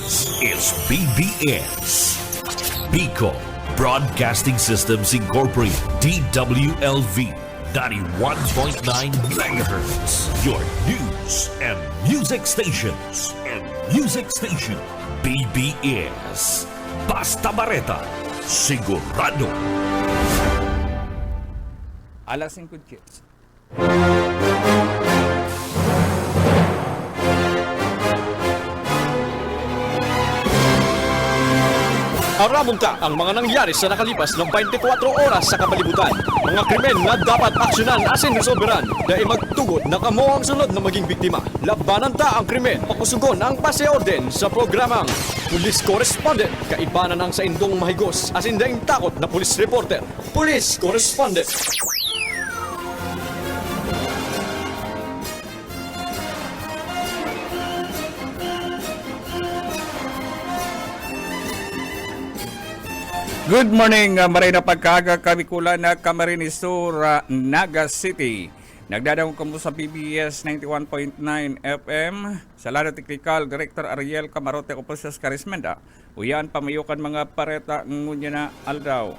This is BBS, Bicol Broadcasting Systems Incorporated, DWLV, 91.9 MHz, your news and music stations. BBS, Basta Bareta, sigurado. Alas 5 kids. Aramunta ang mga nangyari sa nakalipas ng 24 oras sa kapalibutan. Mga krimen na dapat aksyonan asin resolveran dahil magtugot na kamo ang sunod na maging biktima. Labanan ta ang krimen, pakusugon ang paseorden sa programang Police Correspondent. Kaibanan ang sa indong mahigos asin daing takot na police reporter. Police Correspondent. Good morning, maray na pagkaga kamikula na Camarines Sur, Naga City. Nagdadawang kamo sa BBS 91.9 FM. Sa Lado Technical, Director Ariel Camarote Oposas Karismenda. Uyan, pamayukan mga pareta ngunya na aldaw.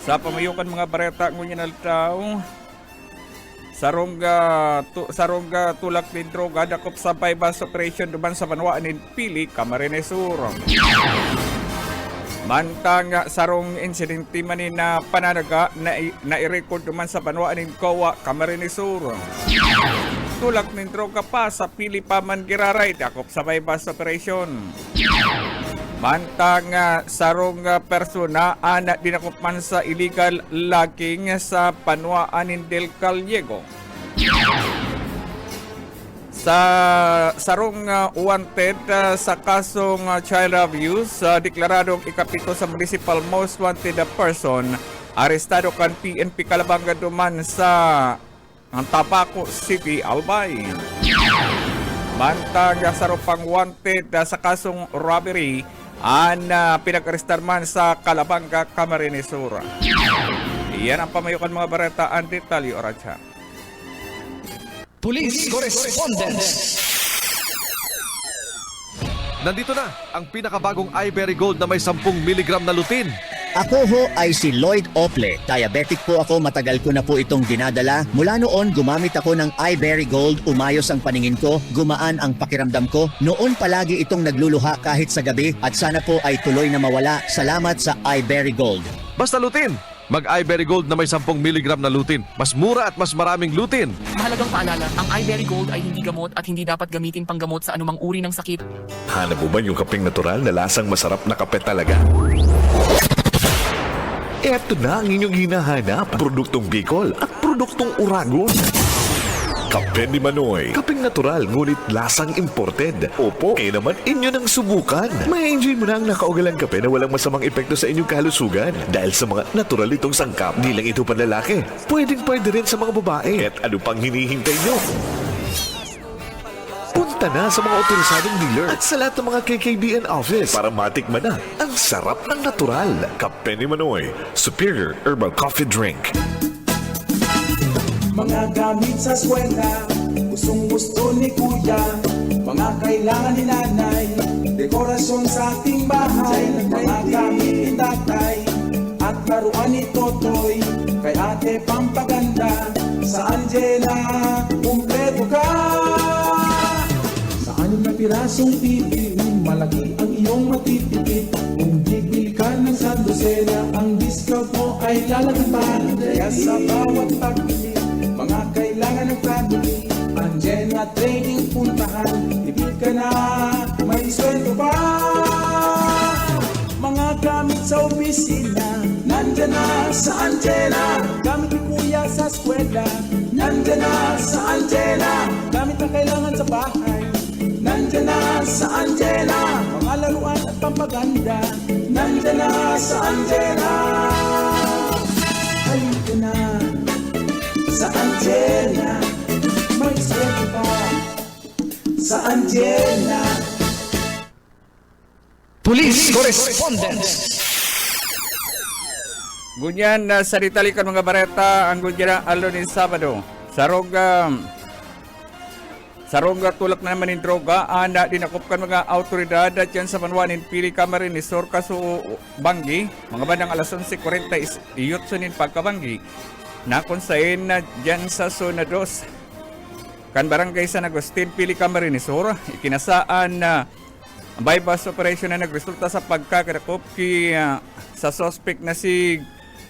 Sa pamayukan mga pareta ngunya na aldaw, Sarongga tulak din droga dakop sa bypass operation duman sa Banwaan in Pili, Camarines Sur. Mantang sarong insidente manin na pananaga na i-record duman sa Banwaan in Kowa, Camarines Sur. Tulak din droga pa sa Pili Paman Giraray dakop sa bypass operation. Mantang sarong persona anak dinakupman sa illegal logging sa Panuaan in Del Callego. Sa sarong wanted sa kasong child abuse, deklaradong ikapito sa municipal most wanted person, arestado kan PNP Calabanga duman sa Tabaco City, Albay. Mantang sarong pang wanted sa kasong robbery, pinag-arestar man sa Calabanga, Camarines Sur. Iyan ang pamayukan mga bareta ang detalye oratsa. Police Correspondent. Nandito na ang pinakabagong iBerry Gold na may 10 mg na lutein. Ako ho ay si Lloyd Ople. Diabetic po ako, matagal ko na po itong dinadala. Mula noon, gumamit ako ng iBerry Gold, umayos ang paningin ko, gumaan ang pakiramdam ko. Noon palagi itong nagluluha kahit sa gabi at sana po ay tuloy na mawala. Salamat sa iBerry Gold. Basta lutein. Mag-iBerry Gold na may 10 mg na lutein. Mas mura at mas maraming lutein. Mahalagang paalala, ang iBerry Gold ay hindi gamot at hindi dapat gamitin panggamot sa anumang uri ng sakit. Hanap mo ba yung kapeng natural na lasang masarap na kape talaga? Eto na ang inyong hinahanap. Produktong Bicol at produktong Uragon. Kape ni Manoy. Kapeng natural, ngunit lasang imported. Opo, kayo naman inyo nang subukan. May enjoy mo na ang nakaugalang kape na walang masamang epekto sa inyong kalusugan. Dahil sa mga natural itong sangkap. Di lang ito panlalaki. Pwede rin sa mga babae. At ano pang hinihintay nyo? Punta na sa mga otorisadong dealer at sa lahat ng mga KKBN office para matikman na ang sarap ng natural. Kape ni Manoy. Superior Herbal Coffee Drink. Mga gamit sa eskwela, gustong-gusto ni kuya. Mga kailangan ni nanay, dekorasyon sa ating bahay. Mga gamit ni tatay, at laruan ni Totoy. Kay ate pampaganda, sa Angela, kumpleto ka. Sa anim na pirasong TV, malaki ang iyong matitipid. Kung bibili ka ng sandosena, ang discount mo ay lalagpan. Kaya sa bawat pagbili, mga kailangan ng family, Angela Trading puntahan. Ibig ka na, may sweldo pa. Mga gamit sa opisina, nandyan na sa Angela. Gamit ni kuya sa eskwela, nandyan na sa Angela. Gamit na kailangan sa bahay, nandyan na sa Angela. Mga laruan at pampaganda, nandyan na sa Angela. Halika na sa Angela, may sweldo pa sa Angela. Police Correspondent. Gunyan sa ditalikan mga bareta ang gunyan na alo ni Sabado. Sarong tulak na naman ng droga, ana dinakop kan mga autoridad at yan sa Banwanin Pili Camarines Sur kaso Banggi, mga bandang alas 11:40 iyot sunin pagkabanggi. Nakonsayin na dyan sa Zona 2 kan Barangay San Agustin Pili Camarines Sur, ikinasaan na bypass operation na nagresulta sa pagkakadakop sa suspect na si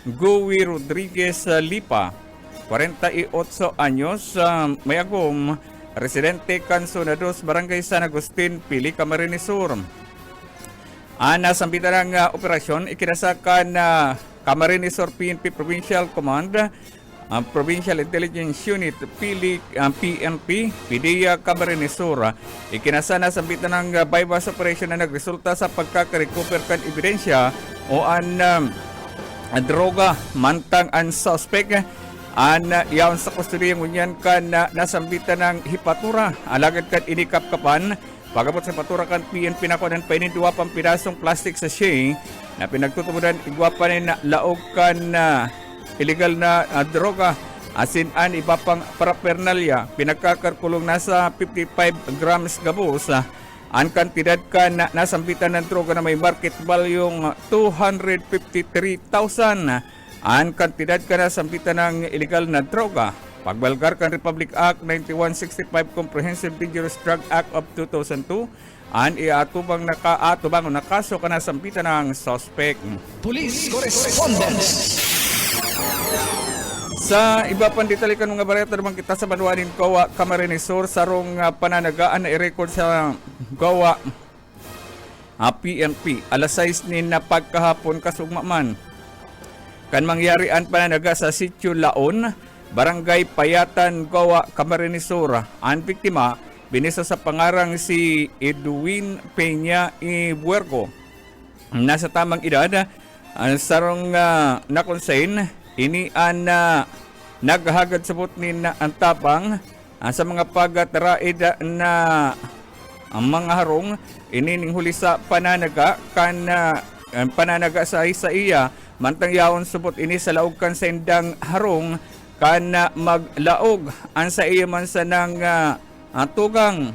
Gowie Rodriguez Lipa, 48 anyos, may agom, residente kan Zona 2, Barangay San Agustin, Pili, Camarines Sur. Nasambitan ng operasyon, ikinasakan na Camarines Sur PNP Provincial Command, Provincial Intelligence Unit, PNP, PDEA Camarines Sur. Ikinasa na sambitan ng bypass operation na nagresulta sa pagkakarecover kan ebidensya o droga mantang ang suspect. Yaon sa kustodiya ngunyan kan nasambitan ng hipatura alagad kan inikap kapan pagabot sa patura kan PNP na kunan painin 2 pang pirasong plastic sachet na pinagtutubudan igwapan na laog kan illegal na droga asin iba pang paraphernalia pinagkakarkulong nasa 55 grams gabos ang kantidad kan nasambitan ng droga na may market value 253,000. Ang kantidad ka na sambitan ng illegal na droga. Pagbalgar kan Republic Act 9165 Comprehensive Dangerous Drug Act of 2002, ang iatubang na kaso ka na sambitan ng suspect. Police Correspondence. Sa iba pang detalye kanong nga bareta naman kita sa Banwanin Kawa, Camarines Sur, sarong pananagaan na i-record sa Kawa PNP. Alas 6 ni na pagkahapon kasugmaman. Kan mangyarian pananaga sa Sitio Laon, Barangay Payatan, Gawa, Camarines Sur. Ang biktima, binisa sa pangarang si Edwin Peña Ibuergo. Nasa tamang edad, sarong nakonsain, ini naghagad sabot ni ang tapang sa mga pagataraid na ang mga harong, inining huli sa pananaga, pananaga sa iya, mantang yaon subot ini sa laog kan sa indang harong kan maglaog ang sa iya man sa nang tugang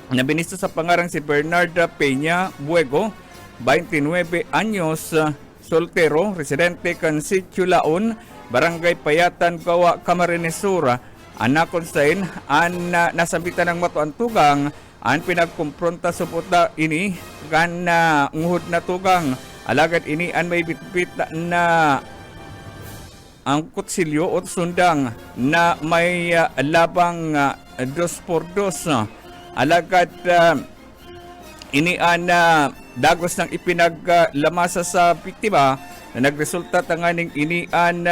na binista sa pangarang si Bernard Peña Buego, 29 anyos, soltero, residente kan Sitio Laon, Barangay Payatan, Gawa, Camarines Sur. Anakonstain an nasambitan ng mato ang tugang ang pinagkumpronta subot na ini kan nguhod na tugang. Alagad ini an may bitbit na ang kutsilyo o sundang na may labang 2x2. Alagad ini an dagos ng ipinaglamasa sa biktima na nagresulta tanganing ini an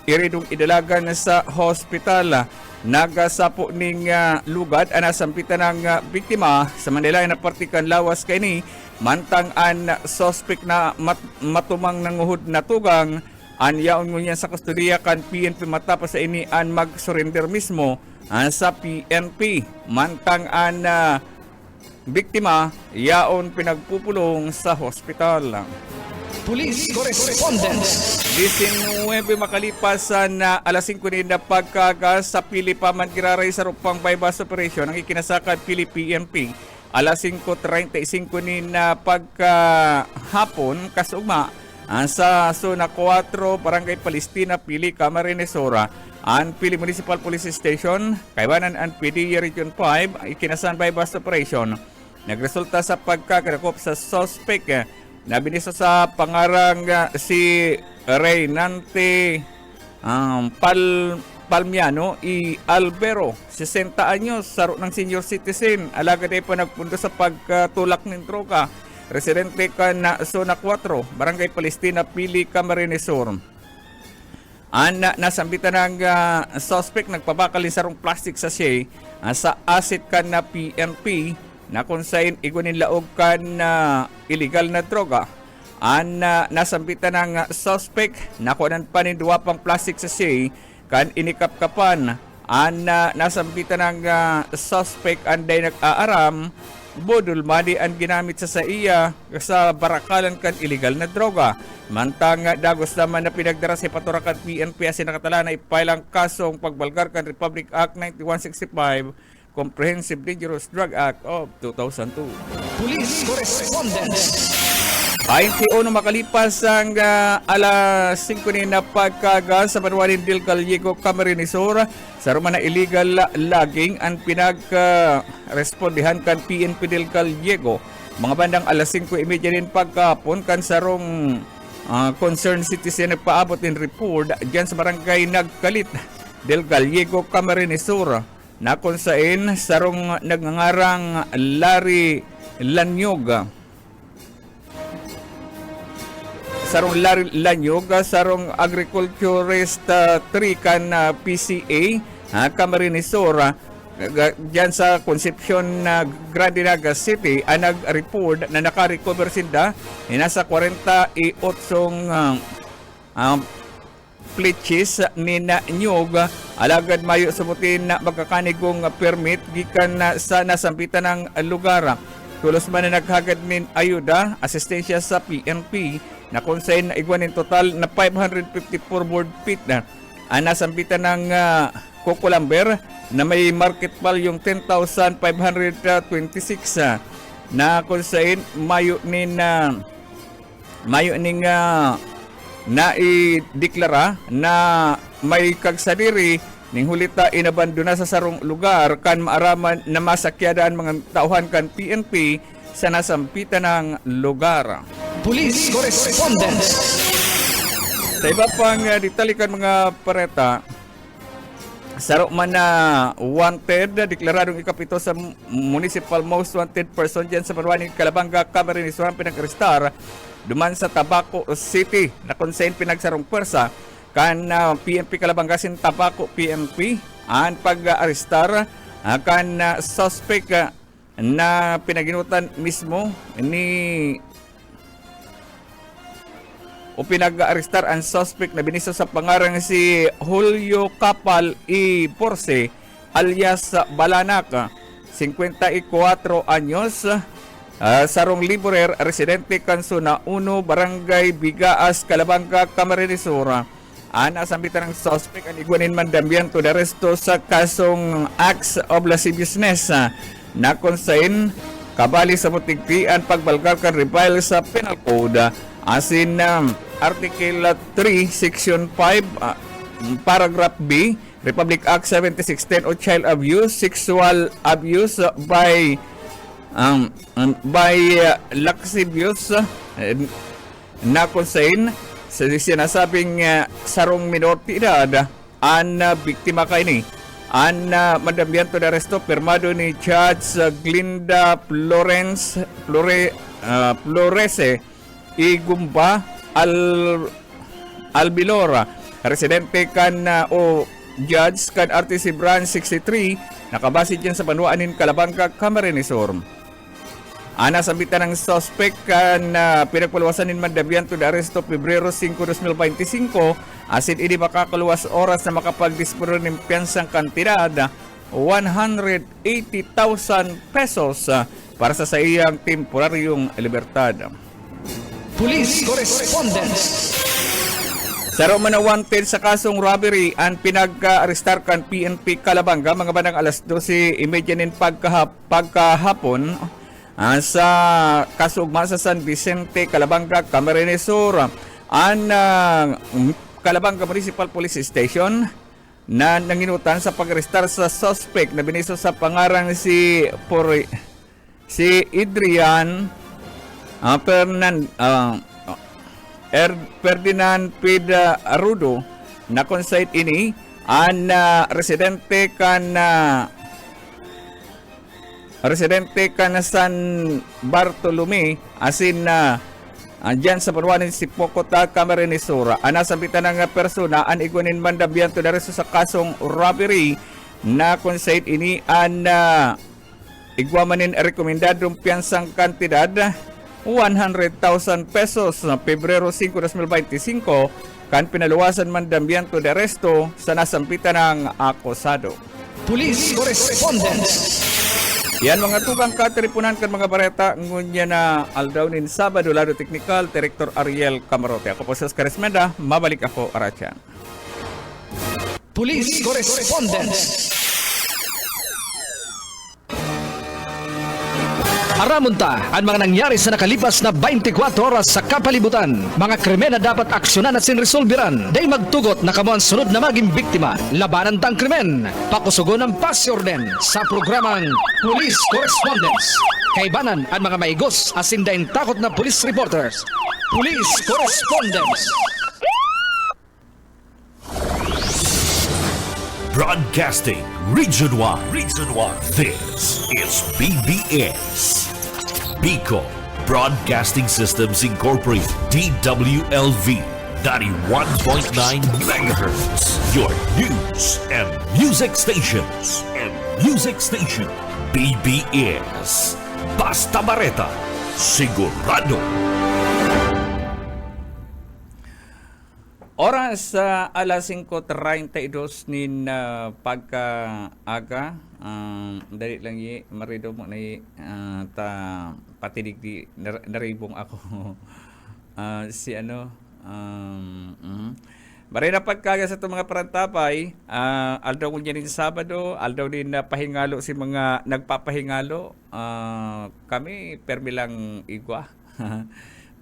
iridong idalagan sa hospital. Nagasapo ning lugad anasampitan ng biktima sa Manila na partikan lawas kay ni mantang an suspect na matumang nanguhod na tugang an yaon ngunyan sa kustodiya kan PNP matapos sa ini an mag-surrender mismo sa PNP mantang an biktima yaon pinagpupulong sa hospital. Police Correspondence. 19 makalipas na alas 5 na pagkagas sa Pili Paman Giraray sa rupang bypass operation ang ikinasakad Pili PNP. Alas 5:35 ni na pagkahapon kasugma sa Zona 4 Barangay Palestina Pili Camarines Sur. Ang Pili Municipal Police Station kaybanan ang PDEA Region 5 ikinasan bypass operation. Nagresulta sa pagkakadakop sa suspect na binisa sa pangarang si Reynante Palmiano y Albero, 60 anyos, saro ng senior citizen. Alagad ay pa nagpundo sa pagtulak ng droga. Residente ka na Zona 4, Barangay Palestina, Pili, Camarines Sur. Nasambitan ng suspect, nagpabakal sarong plastic sachet sa asset ka na PNP na kung saan igunin laog kan illegal na droga. Nasambitan ng suspect na kunan pa ni 2 pang plastic sachet kan inikapkapan. Nasambitan ng suspect anday nag-aaram bodul madi ang ginamit sa iya sa barakalan kan illegal na droga. Mantang dagos naman na pinagdara sa paturakan PNP asin nakatala na ipailang kasong pagbalgar kan Republic Act 9165 Comprehensive Dangerous Drug Act of 2002. Police Correspondence. 21 makalipas ang alas 5 ni na pagkaga sa Panuanin del Gallego, Camarines Sur sa rumah na illegal logging ang pinag-respondihan kan PNP del Gallego mga bandang alas 5:30 din pagkapon kan sarong concerned citizen nagpaabot din report dyan sa barangay Nagkalit del Gallego, Camarines Sur na kung saan sarong nagngangarang Larry Lanyog sarong agriculturist 3 kan PCA Camarines Sur diyan sa Concepcion Grande Naga City ang nag-report na naka-recover sinda nasa 48 pleaches ni na nyog alagad mayo sabutin na magkakanigong permit gikan sa nasampitan ng lugar. Tulos man na naghagad nin ayuda, asistensya sa PNP na kung saan igwanin total na 554 board feet na ang nasampitan ng Kukulamber na may market value yung 10,526 na kung saan mayo ning na i-deklara na may kagsadiri ning hulita inabandona sa sarong lugar kan maaraman na masakyadaan mga tauhan kan PNP sa nasampitan ng lugar. Police Correspondence. Sa iba pang ditalikan mga pareta, saro man na wanted, deklaradong ikapito sa municipal most wanted person dyan sa Panuanin, Calabanga, Camarines Sur pinag-arestar duman sa Tabaco City na kung saan pinagsarong pwersa kan PNP Calabanga sin Tabaco PNP ang pag-arestar kan suspect na pinaginutan mismo ni o pinag-arestar ang suspect na biniso sa pangarang si Julio Capal y Porce alias Balanak, 54 anyos, sarong liburer, residente Kansuna 1, Barangay Bigaas, Calabanga, Camarines Sur. Nasambitan ng suspect ang igwanin mandambian to the resto sa kasong acts of lasciviousness na konsain kabali sa mutigtian pagbalgar kan repile sa penal code asin Article 3, Section 5, Paragraph B, Republic Act 7610 o child abuse, sexual abuse by lascivious na konsain sa sinasabing sarong minor de edad ang biktima kay ni ang mandambian to the resto permado ni Judge Glinda Florese Igumba Albilora, residente kan o judge kan RTC Branch 63, nakabase dyan sa Panuanin, Calabanga, Camarines Sur. Nasambitan ng suspect kan pinagpaluwasan ni mandambian to the arresto Pebrero 5, 2025 asin hindi makakaluwas oras na makapag-dispuro ng piyansang kantidad 180,000 pesos para sa iyang temporaryong libertad. Police Correspondence. Saro man na wanted sa kasong robbery ang pinag-arestar kan PNP Calabanga mga bandang alas 12:30 nin pagkahapon sa kasugma sa San Vicente, Calabanga, Camarines Sur. Ang Calabanga Municipal Police Station na nanginutan sa pag-arestar sa suspect na biniso sa pangarang si Adrian Ferdinand Pida Arudo na konsait ini ang residente kan San Bartolome asin andyan sa Panuanin si Pocota, Camarines Sur. Nasambitan ng persona ang igwanin mandambian to the resto sa kasong robbery na konsait ini ang igwamanin rekomendadong piyansang kantidad 100,000 pesos na Pebrero 5, 2025 kan pinaluwasan mandambian to the resto sa nasampitan ng akusado. Police Correspondence. Yan mga tubang katripunan kan mga bareta ngunya na aldawnin Sabado lado technical Director Ariel Camarote. Ako po sa Oscar, mabalik ako Arachan. Police Correspondence. Aramunta ang mga nangyari sa nakalipas na 24 oras sa kapalibutan. Mga krimen na dapat aksyonan at sinresolbiran. Day magtugot na kamo ang sunod na maging biktima. Labanan tang krimen. Pakusugon ang pasiorden sa programang Police Correspondence. Kaibanan ang mga maigos asin daing takot na police reporters. Police Correspondence. Broadcasting Region 1. Region 1. This is BBS. Bicol Broadcasting Systems Incorporated. DWLV 91.9 MHz. Your news and music stations. BBS. Basta Bareta. Sigurado. Oras sa alas 5:32 nin pagkaaga. Dali lang marido mo na ta patidig di naribong ako. Si ano Marina pagkaga sa itong mga parantapay, aldaw ko din Sabado, aldaw din na pahingalo si mga nagpapahingalo. Kami permi lang igwa.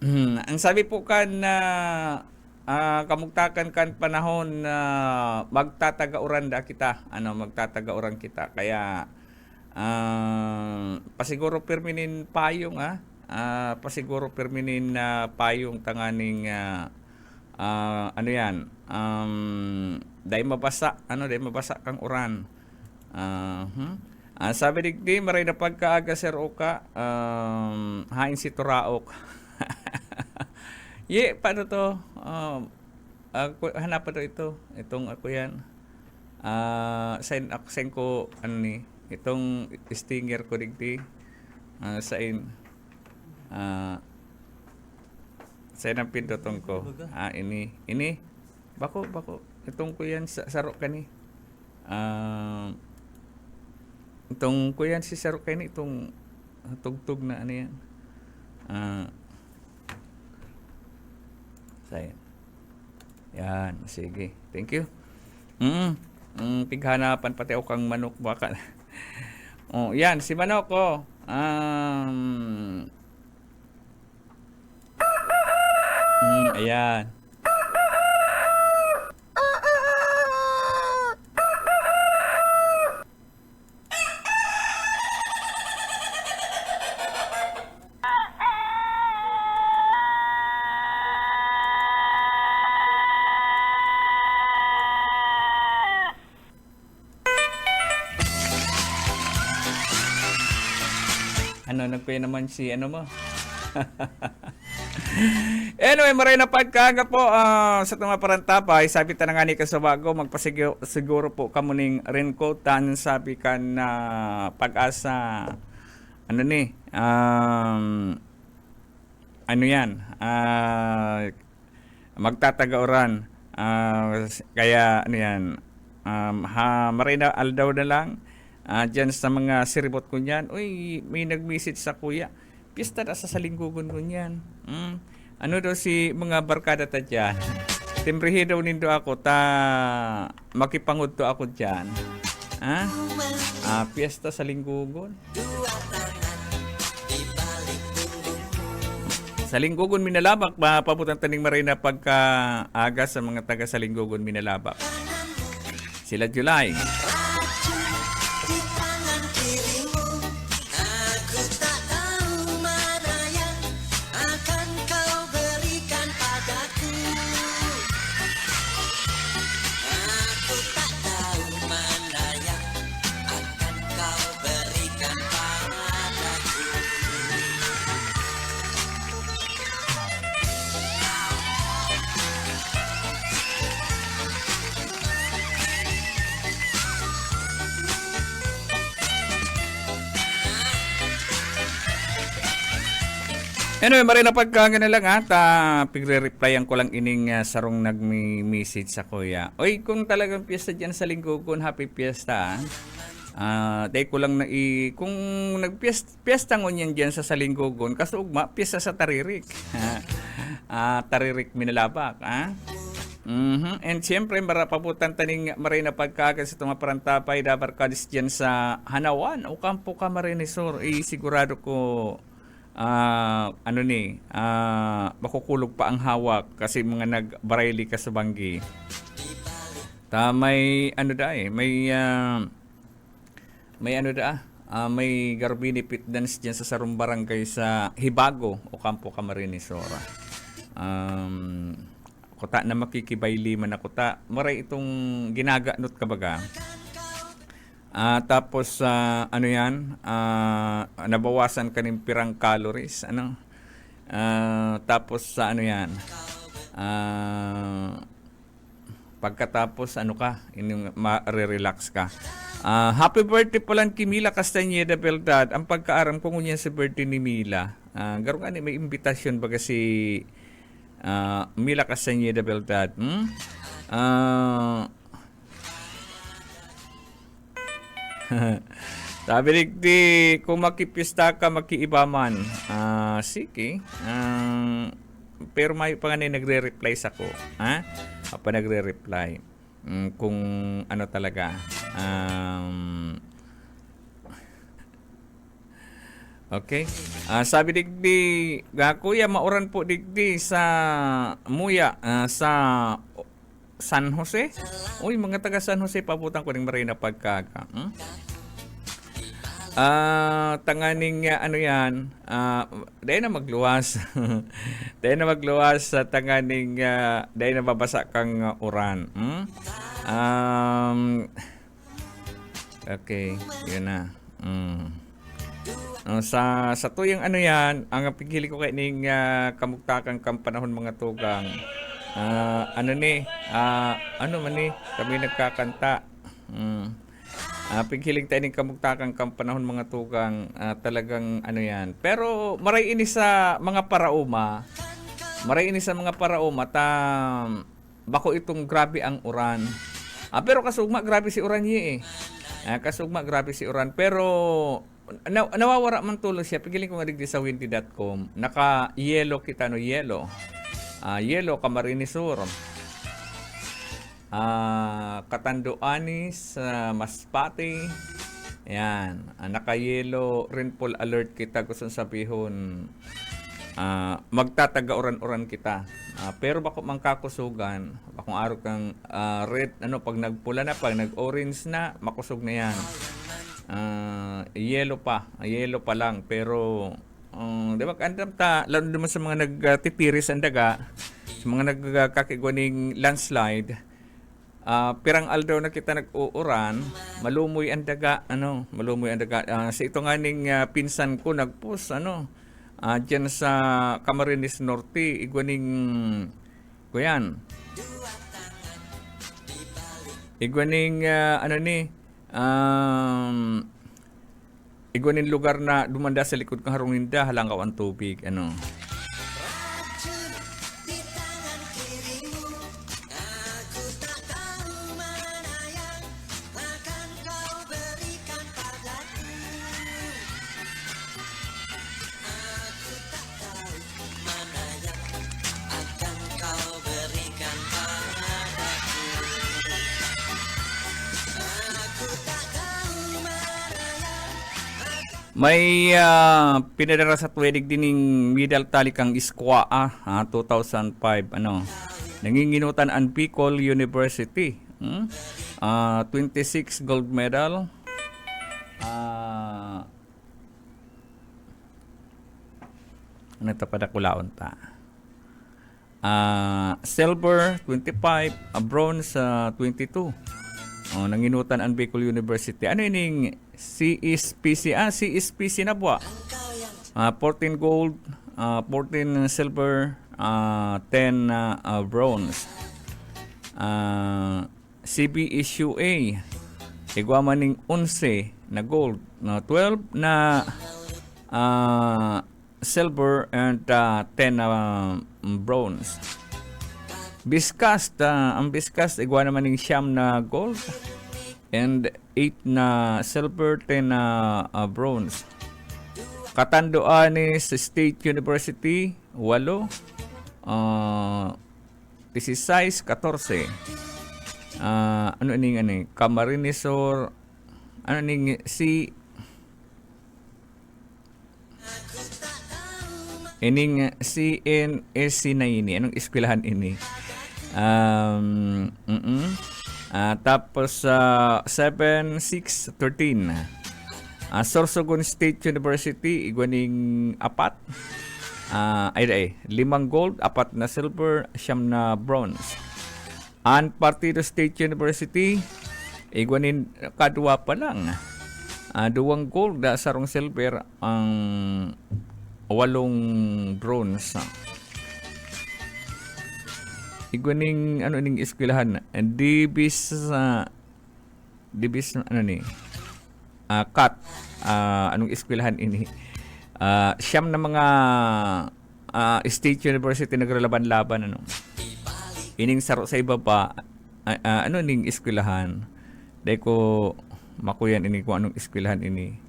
Ang sabi po kan na kamugtakan kan panahon na magtatagauran da kita, magtatagauran kita. Kaya pasiguro perminin payong pasiguro perminin payong tanganing dahil mabasa kang uran. Sabi digdi maray na pagkaaga Sir Oka, hain si Turaok. Paano to? Hanap pa ito. Itong ako yan. Sign ko, itong stinger ko digdi. Sign ang pindotong ko. Ini. Bako. Itong ko yan, sarok ka ni. Itong ko yan, si sarok ka ni. Itong tugtog na ano yan. Yan, sige. Thank you. Pighanapan pati ako kang manok baka. Yan, si manok ko. Ayan. Nagpay naman si mo. Anyway, maray na pagkaga po sa mga parantapay. Sabi ta na nga ni Kasabago, magpasiguro po kamuning raincoat tan sabi ka na pag-asa magtatagauran. Kaya maray na aldaw na lang. Diyan sa mga siribot ko niyan, may nag-message sa kuya, pista na sa salinggugon ko niyan. Daw si mga barkada ta dyan? Timbrihe daw nindo ako, makipangod to ako dyan. Piyesta sa linggugon. Sa linggugon Minalabak, paputan taning marina pagka-aga sa mga taga sa linggugon Minalabak. Sila July. Anyway, maray na pagkaga na lang pigre-replyan ko lang ining sarong nag-message sa kuya. Kung talagang piyesta dyan sa linggugon, happy piyesta. Dahil ko lang kung nagpiyesta ngon yan dyan sa salinggugon, kasugma, piyesta sa Taririk. Taririk Minalabak. And siyempre, marapabutan taning maray na pagkakas itong mga parantapay dapat kadis dyan sa Hanawan o Kampo Camarinesor. Sigurado ko makukulog pa ang hawak kasi mga nagbarayli ka sa banggi. May may Garbini Pit Dance dyan sa Sarong Barangay sa Hibago o Kampo Camarinesor. Kuta na makikibayli man ako ta. Maray itong ginaganot kabaga. Tapos nabawasan ka ng pirang calories. Tapos pagkatapos ma-relax ka. Happy birthday pala kay Mila Castañeda Beltad. Ang pagkaaram ko ngunyan sa birthday ni Mila. Garong may imbitasyon baga si Mila Castañeda Beltad. Sabi di kung makipista ka makiiba man. Sige. Pero may pa nga nagre-reply sa ko. Nagre-reply. Kung ano talaga. Okay. Sabi digdi, kuya mauran po digdi sa Muya sa San Jose. Uy, mga taga San Jose pabutan ko ning marina pagkaka. Tanganing dahil na magluwas. Dahil na magluwas sa tanganing dahil na babasa kang uran. Okay, yun na. Sa tuyang ang pigili ko kay ning kamugtakan kang panahon mga tugang. Kami nagkakanta. Pighiling tayo ning kamugtakan kang panahon mga tugang, talagang Pero maray ini sa mga parauma. Bako itong grabe ang uran. Pero kasugma grabe si uran pero nawawara man tulo siya. Pigiling ko nga digdi sa windy.com. Naka-yellow kita yellow. Yellow Camarinesor. Katanduanis, Masbate. Yan. Naka-yellow rainfall alert kita. Gusto sabihon magtataga uran-uran kita. Pero bako mangkakusugan, bakong araw kang red, pag nagpula na, pag nag-orange na, makusog na yan. Yellow pa lang, pero di ba kandam ta, lalo naman sa mga nagtitiris ang daga, sa mga nagkakigwaning landslide, pirang aldaw na kita nag-uuran, malumoy ang daga. Sa ito nga ning pinsan ko nagpost, dyan sa Camarines Norte, igwaning igwaning lugar na dumanda sa likod ng Harunginda, halangaw ang tubig, May pinadara sa tuwedig dining medal tali kang Iskwa 2005 nanginginutan ang Bicol University. 26 gold medal. Nagtapadakulaon ta. Silver 25, bronze 22. Nanginutan ang Bicol University. Ano ining CSPC? CSPC na buwa. 14 gold, 14 silver, 10 bronze. CBSUA, igwa maning 11 na gold, 12 na silver, and 10 na bronze. Biscast, ang Biscast, igwa naman ng siyam na gold and 8 na silver, 10 na bronze. Katanduanes State University, 8. 16-14. Ano ining Camarinesor, ano ining si ining CNSC na ini, anong eskwelahan ini? Tapos 7-6-13. Sorsogon State University, igwaning 4. 5 gold, 4 na silver, 9 na bronze. An Partido State University, igwanin kadua pa lang. 2 gold, sarong silver, ang 8 bronze. Igwaning ano ning eskwelahan, Dibis ano ni? Cut. Anong eskwelahan ini? Siyam na mga State University naglalaban-laban ano. Ining saro sa iba pa ano ning eskwelahan. Dai ko makuyan ini kung anong eskwelahan ini.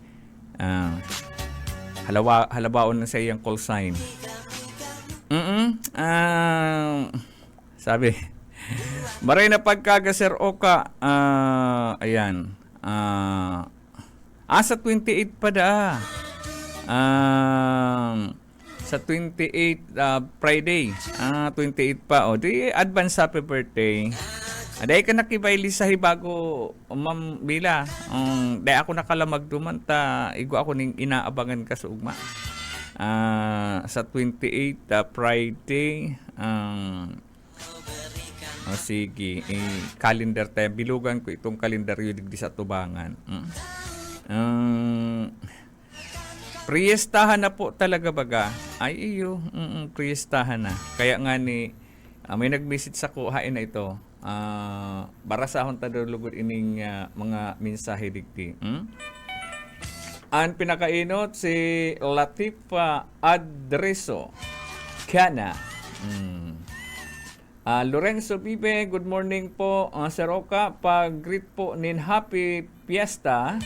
Halabaon na sa iyang call sign. Sabi, maray na pagkaga Sir Oka. Ayan. Sa 28 pa da. Sa 28 Friday. 28 pa. O, di advance happy birthday. Dahil ka nakibayli sa bago, Ma'am Bila. Dahil ako nakalamag dumanta, igo ako ning inaabangan ka sa ugma. Sa 28 Friday, sige, calendar tayo. Bilugan ko itong kalendaryo digdi sa tubangan. Priestahan na po talaga baga. Ay iyo, priestahan na. Kaya nga ni, may nag-message sa kuhain na ito. Barasahon tadulugod ining mga mensahe digdi. Ang pinakainot si Latifa Adreso Kana. Lorenzo Pipe, good morning po. Sir Oka, pag-greet po nin happy fiesta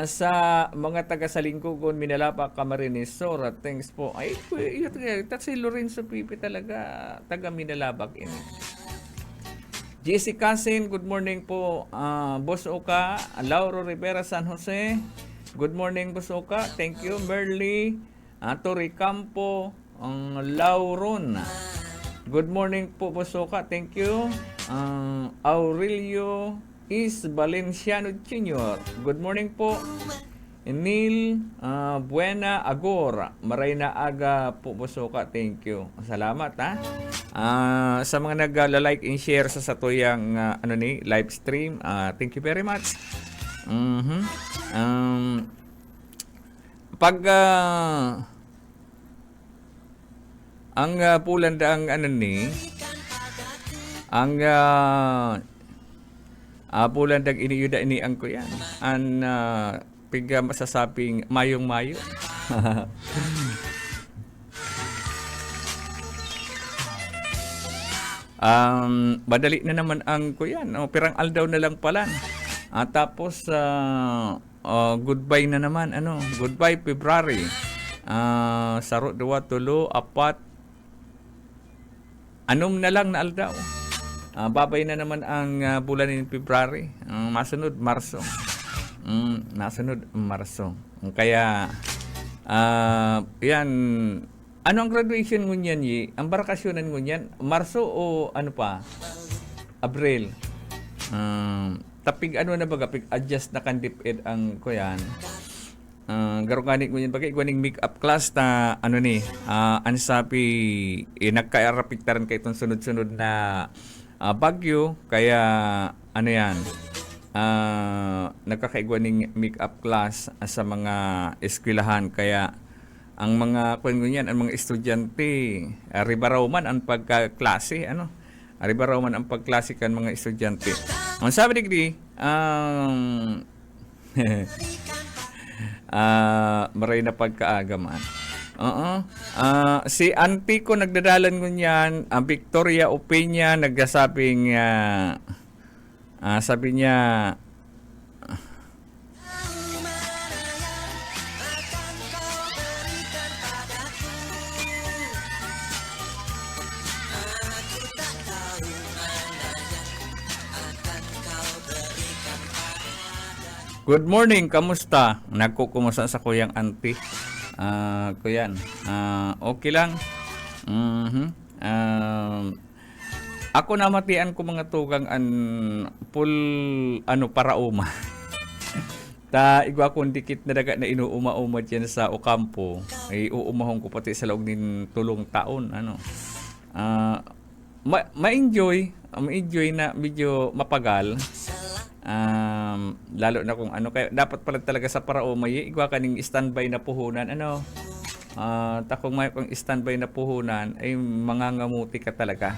sa mga taga-salingkugon Minalapa, Camarinesor. Thanks po. Ay, si Lorenzo Pipe talaga taga Minalabak ini. JC Casin, good morning po. Boss Oka, Lauro Rivera, San Jose. Good morning, Boss Oka. Thank you. Merly, Tori Campo, Lauron. Good morning po, Boss Oka. Thank you. Aurelio is Valenciano Jr. Good morning po. Neil Buena Agora. Maray na aga po, Boss Oka. Thank you. Salamat ha. Sa mga nag-like and share sa satuyang live stream, thank you very much. Pag ang pulanda ang pulandag iniyuda ini ang ko yan. An piga masasabing mayong-mayo. Badali na naman ang ko yan. Pirang aldaw na lang pala. Tapos goodbye na naman. Goodbye February. Saro 2, 3, 4. Anom na lang na aldaw. Babay na naman ang bulan ng February. Masunod Marso. Marso. Kaya yan. Ano ang graduation ngunyan yi? Ang barakasyonan ngunyan? Marso o ano pa? Abril. Tapig ano na baga? Pig adjust na kandipid ang kuyan. Garuganik ngunyan bagay. Iguaning make-up class na ansapi nagkaarapiktaran kay itong sunod-sunod na bagyo. Kaya yan? Nagkakaigwaning make-up class sa mga eskwelahan. Kaya ang mga ang mga estudyante ribaraw man ang pagkaklase ribaraw man ang pagklase kan mga estudyante. Ang sabi digdi maray na pagkaagaman. Si auntie ko nagdadalan ngunyan, Victoria Opeña naggasabing sabi niya Good morning, kamusta? Nagkukumusta sa kuyang auntie. Kuyan, okay lang. Ako namatian ko mga tugang full para uma. Ta igwa kong dikit na daga na inuuma-uma dyan sa Ocampo. Ay uumahon ko pati sa loob ng tulong taon. Ma-enjoy na medyo mapagal. Lalo na kung kaya dapat pala talaga sa parauma igwa kaning standby na puhunan takong may kung standby na puhunan ay mangangamuti ka talaga.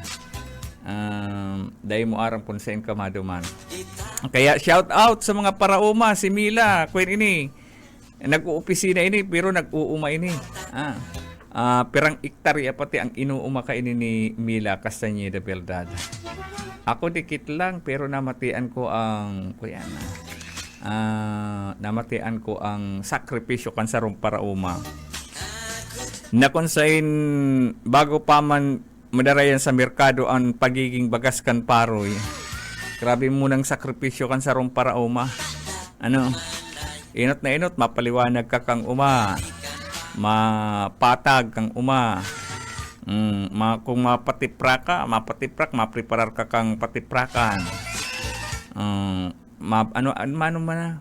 Dahil mo aram pun sa inkamaduman. Kaya shout out sa mga parauma, si Mila, Queen ini. Nag-uopisina ini pero nag-uuma ini. Pirang iktarya pati ang inuuma ka ini ni Mila Castañeda Beldad. Ako dikit lang pero namatian ko ang namatian ko ang sakripisyo kan sa parauma. Na konsain bago pa man madarayan sa merkado ang pagiging bagas kan paroy. Grabe mo nang sakripisyo kan sa parauma. Inot na inot, mapaliwanag ka kang uma. Mapatag kang uma. Kung mapatiprak, mapreparar ka kang patiprakan.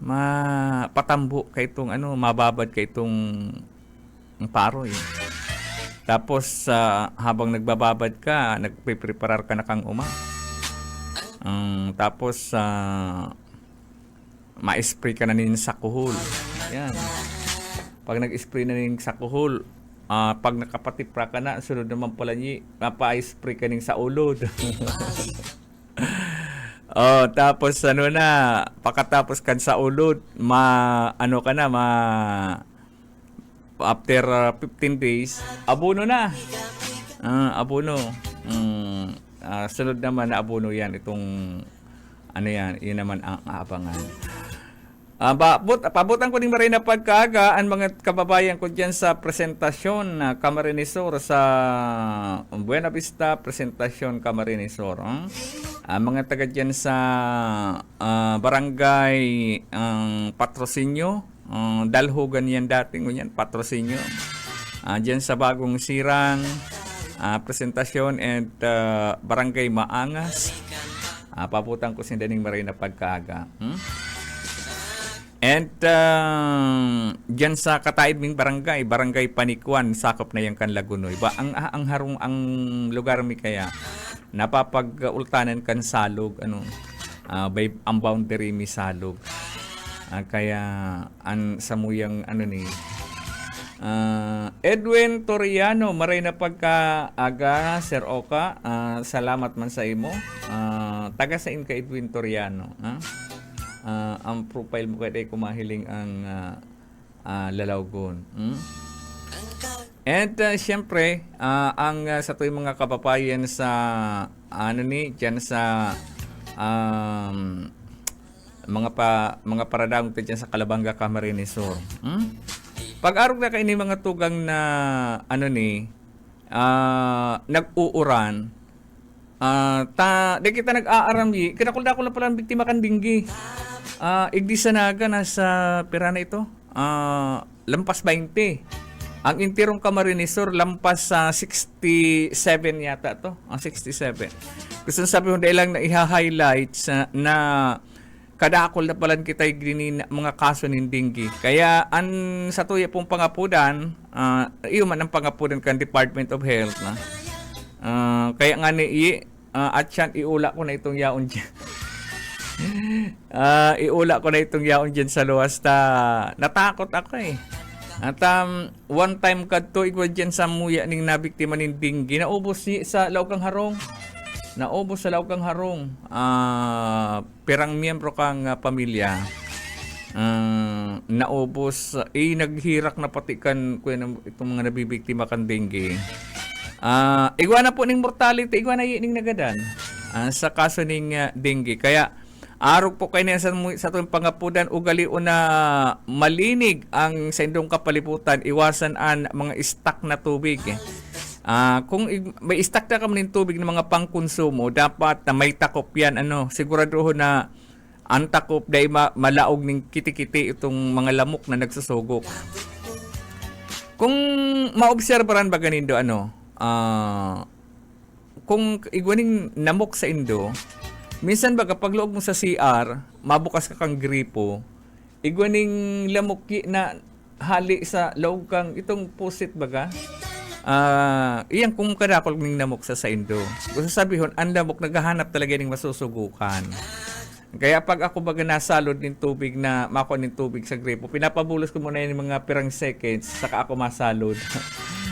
Mapatambo ka itong mababad ka itong paroy. Tapos habang nagbababad ka, nagpe-preparar ka na kang uma. Tapos ma-spray ka na nin sa kuhol. Yan. Pag nag-spray na nin sa kuhol, pag nakapatipra ka na, sunod naman pala niya, mapa-spray ka nin sa ulod. Tapos pagkatapos kan sa ulod, after 15 days, abono na. Abono. Sunod naman na abono yan. Itong, yun naman ang aabangan. Pabutan ko din marin na pagkaaga ang mga kababayan ko dyan sa presentasyon na Camarinesor sa Buena Vista Presentasyon Camarinesor. Mga taga dyan sa barangay Patrocinio, Dalhugan yan dating ngunyan, Patrocinio. Dyan sa Bagong Sirang, presentasyon and barangay Maangas. Pabutan ko sindaning marin na pagkaaga. And dyan sa Kataidming Barangay, Barangay Panikwan, sakop na yung Kanlagunoy. Ang harong ang lugar mi kaya napapag-ultanan kan salog, by ang boundary mi salog. Kaya samuyang Edwin Toriano, maray na pagkaaga, Sir Oka, salamat man sa imo. Taga sain ka Edwin Toriano, ang profile mo kaya kumahiling ang lalawgon. And syempre, ang sa tuwing mga kababayan sa dyan sa mga paradang dyan sa Calabanga Camarinesor. Pag-arog na kayo ni mga tugang na nag-uuran, di kita nag-aaramyi, kinakul-dakul na pala ang biktima kan dinggi. Igdi sanaga nasa pera na ito, lampas 20. Ang intirong Camarinesor lampas sa 67 yata to, 67. Gusto sabi mo dahil lang na i-highlight na kadakol na palan kita yung mga kaso ng dinggi. Kaya sa tuya pong pangapudan, iyo man ang pangapudan kan Department of Health na. Kaya nga at siyan iula ko na itong yaon dyan. Iula ko na itong yaon dyan sa luwas natakot ako eh. At one time kadto igwa dyan sa muya ning nabiktima ng dinggi, naubos sa Laukang Harong. Naubos sa Laukang Harong. Pirang miyembro kang pamilya. Naubos. Naghirak na pati kan itong mga nabibiktima kan dinggi. Igwa na po ning mortality, igwa na ning nagadan sa kaso ning dinggi. Kaya arog po kayo na sa itong pangapudan ugali na malinig ang sa indong kapalibutan, iwasan ang mga stock na tubig. Kung may stock na kami ng tubig ng mga pangkonsumo, dapat na may takop yan. Siguraduho na antakop dahil malaog ng kiti-kiti itong mga lamok na nagsusugok. Kung maobserbaran ba ganindo kung igwaning namok sa indo, minsan ba kapag loob mo sa CR, mabukas ka kang gripo, igwaning lamok na hali sa loob kang itong pusit baga. Iyan kung kadakol ng namok sa indo. Gusto sabihin, ang lamok naghahanap talaga ng masusugukan. Kaya pag ako baga nasalod ng tubig na mako ng tubig sa gripo, pinapabulos ko muna yung mga pirang seconds saka ako masalod.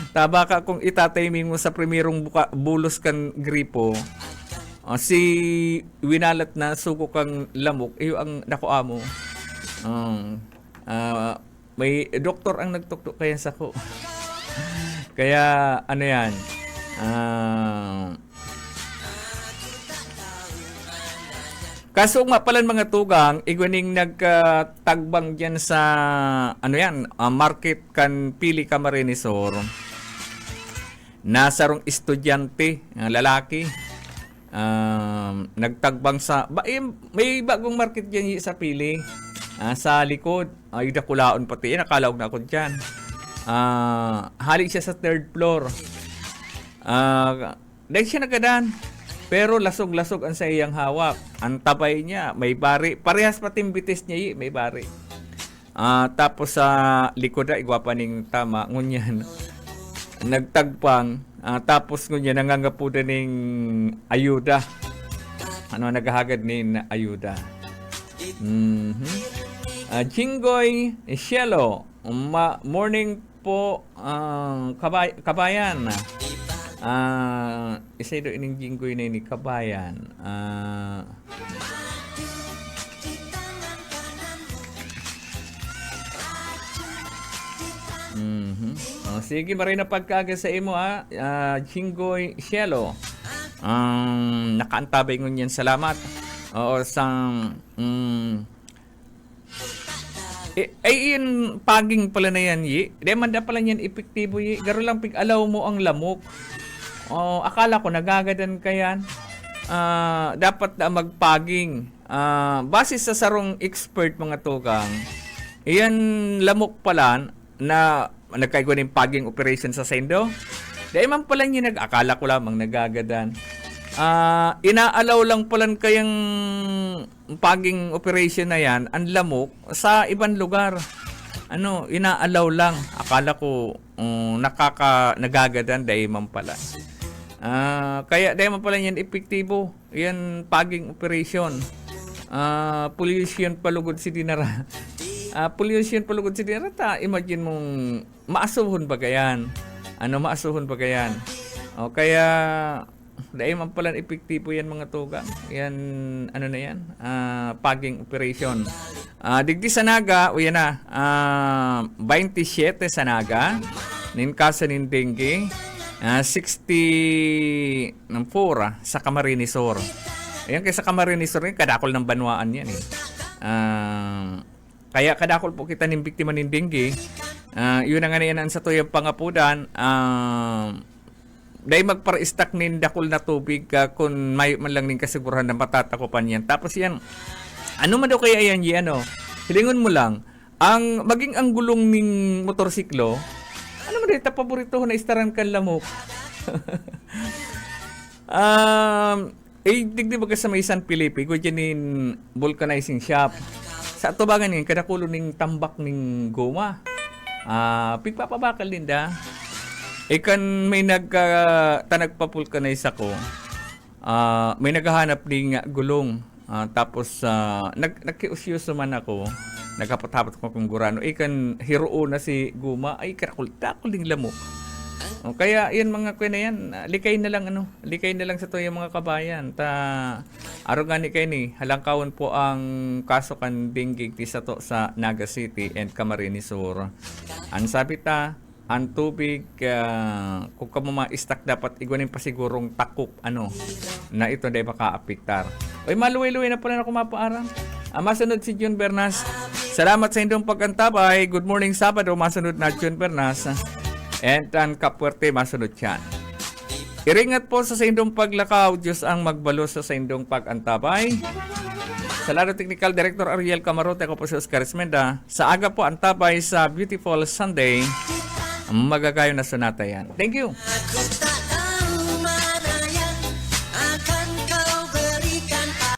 Taba ka kung itatiming mo sa primerong bulos kang gripo, si winalat na suko kang lamok, iyo ang nakuha mo. May doktor ang nagtuktok kaya sa ko. Kaya ano yan, kaso nga pala mga tugang, igwaning nagtagbang dyan sa, market kan Pili Camarinesor. Nasarong estudyante, lalaki. Nagtagbang sa, may bagong market dyan sa Pili. Sa likod, ay dakulaon pati, nakalaog na ako dyan. Halik siya sa 3rd floor. Dahil siya nagadan. Pero lasog-lasog ang sa iyang hawak. Ang tabay niya, may bari. Parehas pati bitis niya, may bari. Tapos sa likod na, igwapa ning tama. Ngunyan, nagtagpang. Tapos ngunyan, nangangapuda ning ayuda. Naghahagad ning ayuda. Jinggoy Cielo. Morning po, kabayan. Isa ito ining jinggoy na ini kabayan. Sige, maray na pagkaga sa imo Jinggoy Cielo. Nakaantabay ngunyan, salamat. Oo, ay yun, paging pala na yan, Di man da pala yan epektibo, Garo lang pig-alaw mo ang lamok. Akala ko nagagadan ka yan. Dapat na magpaging. Base sa sarong expert mga tugang, iyan lamok pala na nagkaigwa ng paging operation sa sendo. Dahil man pala niya akala ko lamang nagagadan. Inaalaw lang pala kayang paging operation na yan, ang lamok, sa ibang lugar. Inaalaw lang. Akala ko nagagadan dahil man pala. Kaya dahil man pala yan epektibo. Yan paging operation. Pollution palugod si dinara. Pollution palugod si dinara. Imagine mong maasuhon ba gayan? Maasuhon ba gayan? Kaya dahil man pala epektibo yan mga tugang. Yan, na yan? Paging operation. Digdi sa naga, yan na. 27 sa naga. Nin kasa nin dengue. 64 sa Camarinesor. Ayan, kaya sa Camarinesor, kadakol ng banwaan yan kaya kadakol po kita ng biktima ng dengue. Yun ang yan sa tuyang pangapudan. Dahil magpara-stack nin dakol na tubig kung may man lang nin kasiguran na matatakopan yan. Tapos yan, man daw kaya yan hilingon mo lang, maging ang gulong ning motorsiklo, mo dito, paborito ko na istaran kan lamok. Digdi baga sa may San Felipe, ko dyan nin vulcanizing shop. Sa atubangan nin, kadakulo ning tambak ning goma. Pigpapabakal din da. Ikan may nagpapulkanize ako, may naghahanap ng gulong. Tapos nagkiusyoso man ako, nagkapatapot ko kung gurano. Ikan hiro na si guma, ay karakul-takul ng lamok. Kaya yan mga kuya na yan, likay na lang sa to yung mga kabayan. Araw nga ni kayo ni, halangkawan po ang kaso kan dengue sa to sa Naga City and Camarinesor. Ang sabi ang tubig, kung ka mo ma-stack dapat iguanin pa sigurong takop, na ito dahil maka-apiktar. Maluwi-luwi na pala na kumapaarang. Masunod si June Bernas. Salamat sa inyong pagkantabay. Good morning Sabado, masunod na June Bernas. And ang Kapuerte, masunod yan. Iringat po sa inyong paglakaw. Diyos ang magbalos sa inyong pag-antabay. Sa Laro Technical Director Ariel Camarote, ako po si Oscar Esmenda. Sa aga po, antabay sa Beautiful Sunday. Magagayo na sonata yan. Thank you.